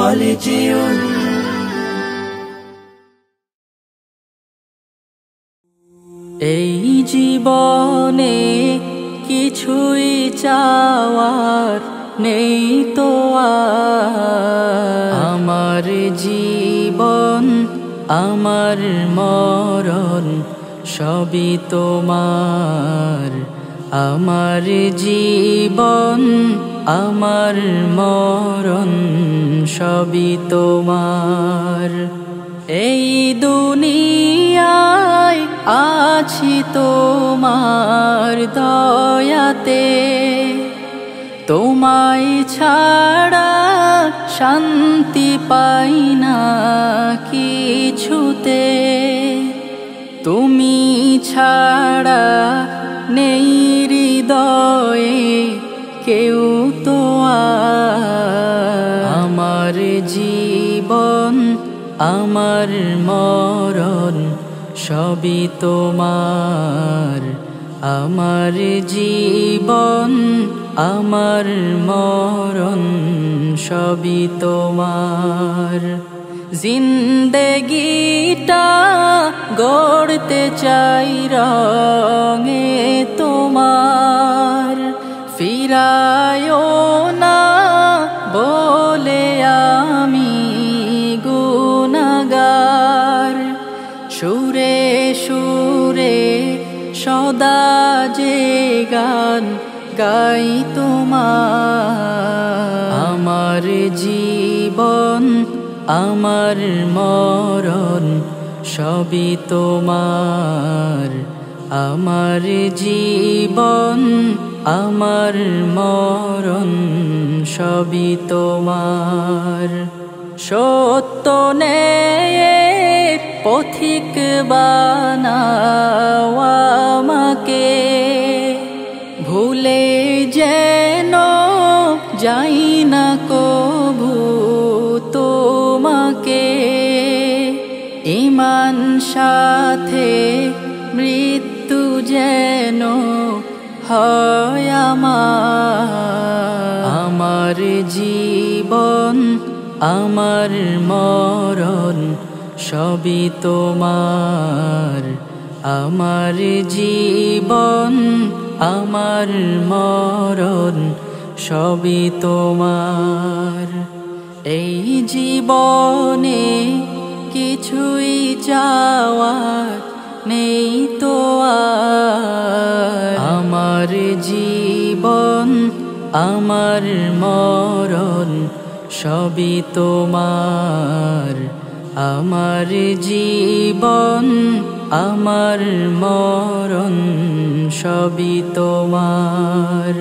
কলেজিয়ম। এই জীবনে কিছুই চাওয়ার নেই তো আর, আমার জীবন আমার মরণ সবই তোমার। আমার জীবন আমার মরণ সবই তোমার। এই দুনিয়ায় আছি তোমার দয়াতে, তোমায় ছাড়া শান্তি পাই না কিছুতে। তুমি ছাড়া নেই হৃদয়ে কেউ তো আর। আমার জীবন আমার মরণ সবই তোমার। আমার জীবন আমার মরণ সবই তোমার। জিন্দেগিটা গড়তে চাই রঙে তোমার, ফিরায়ও না বলে আমি গুনাহগার। সুরে সুরে সদা যে গান গাই তোমার। আমার জীবন আমার মরণ সবই তোমার। আমার জীবন আমার মরণ সবই তোমার। সত্য ন্যায়ের পথিক বানাও আমাকে, ভুলে যেন যাই না কভু তোমাকে। ঈমান সাথে মৃত্যু যেন হয় আমার। আমার জীবন আমার মরণ সবই তোমার। আমার জীবন আমার মরণ সবই তোমার। এই জীবনে কিছুই চাওয়ার নেই তো আর, আমার জীবন আমার মরণ সবই তোমার। আমার জীবন আমার মরণ সবই তোমার।